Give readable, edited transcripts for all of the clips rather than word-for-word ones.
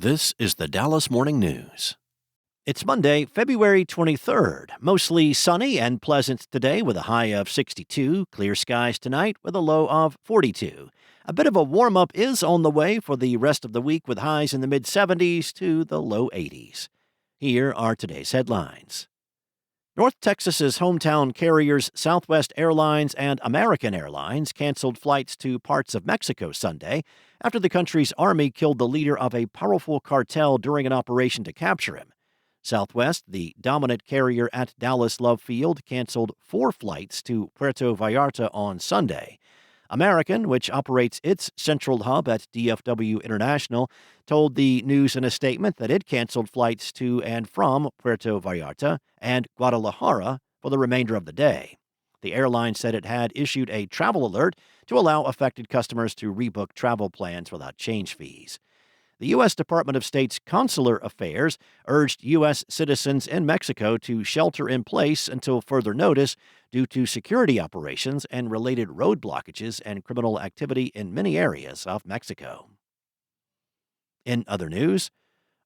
This is the Dallas Morning News. It's Monday, February 23rd. Mostly sunny and pleasant today with a high of 62. Clear skies tonight with a low of 42. A bit of a warm-up is on the way for the rest of the week with highs in the mid-70s to the low 80s. Here are today's headlines. North Texas's hometown carriers Southwest Airlines and American Airlines canceled flights to parts of Mexico Sunday after the country's army killed the leader of a powerful cartel during an operation to capture him. Southwest, the dominant carrier at Dallas Love Field, canceled 4 flights to Puerto Vallarta on Sunday. American, which operates its central hub at DFW International, told the news in a statement that it canceled flights to and from Puerto Vallarta and Guadalajara for the remainder of the day. The airline said it had issued a travel alert to allow affected customers to rebook travel plans without change fees. The U.S. Department of State's Consular Affairs urged U.S. citizens in Mexico to shelter in place until further notice due to security operations and related road blockages and criminal activity in many areas of Mexico. In other news,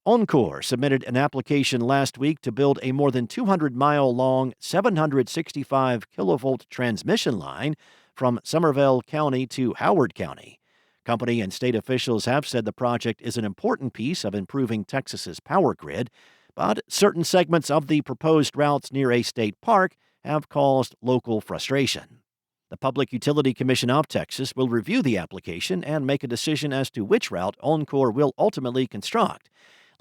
Oncor submitted an application last week to build a more than 200-mile-long, 765-kilovolt transmission line from Somervell County to Howard County. Company and state officials have said the project is an important piece of improving Texas's power grid, but certain segments of the proposed routes near a state park have caused local frustration. The Public Utility Commission of Texas will review the application and make a decision as to which route Oncor will ultimately construct.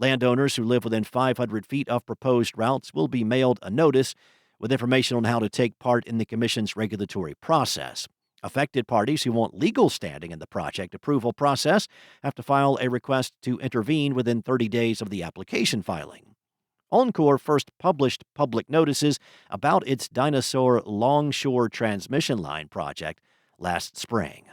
Landowners who live within 500 feet of proposed routes will be mailed a notice with information on how to take part in the Commission's regulatory process. Affected parties who want legal standing in the project approval process have to file a request to intervene within 30 days of the application filing. Oncor first published public notices about its Dinosaur Longshore Transmission Line project last spring.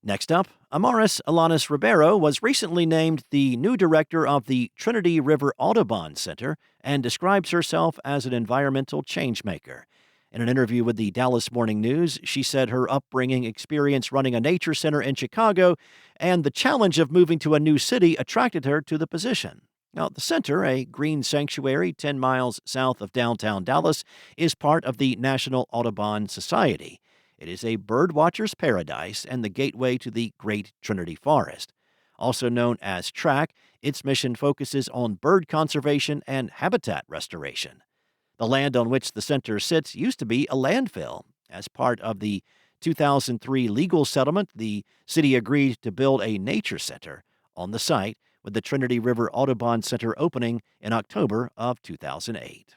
Next up, Amaris Alanis Ribeiro was recently named the new director of the Trinity River Audubon Center and describes herself as an environmental changemaker. In an interview with the Dallas Morning News, she said her upbringing, experience running a nature center in Chicago, and the challenge of moving to a new city attracted her to the position. Now, the center, a green sanctuary 10 miles south of downtown Dallas, is part of the National Audubon Society. It is a birdwatcher's paradise and the gateway to the Great Trinity Forest. Also known as TRAC, its mission focuses on bird conservation and habitat restoration. The land on which the center sits used to be a landfill. As part of the 2003 legal settlement, the city agreed to build a nature center on the site, with the Trinity River Audubon Center opening in October of 2008.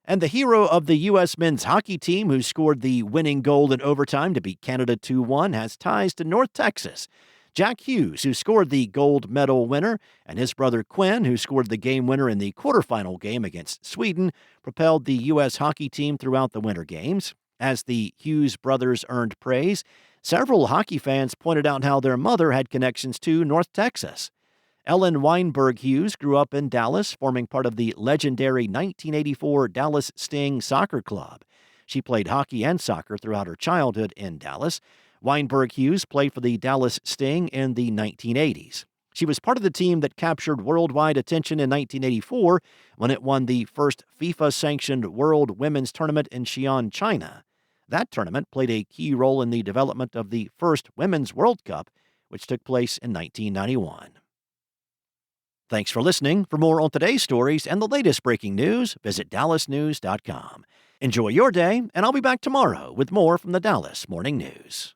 And the hero of the U.S. men's hockey team who scored the winning goal in overtime to beat Canada 2-1 has ties to North Texas. Jack Hughes, who scored the gold medal winner, and his brother Quinn, who scored the game winner in the quarterfinal game against Sweden, propelled the U.S. hockey team throughout the Winter Games. As the Hughes brothers earned praise, several hockey fans pointed out how their mother had connections to North Texas. Ellen Weinberg-Hughes grew up in Dallas, forming part of the legendary 1984 Dallas Sting Soccer Club. She played hockey and soccer throughout her childhood in Dallas. Weinberg-Hughes played for the Dallas Sting in the 1980s. She was part of the team that captured worldwide attention in 1984 when it won the first FIFA-sanctioned World Women's Tournament in Xi'an, China. That tournament played a key role in the development of the first Women's World Cup, which took place in 1991. Thanks for listening. For more on today's stories and the latest breaking news, visit dallasnews.com. Enjoy your day, and I'll be back tomorrow with more from the Dallas Morning News.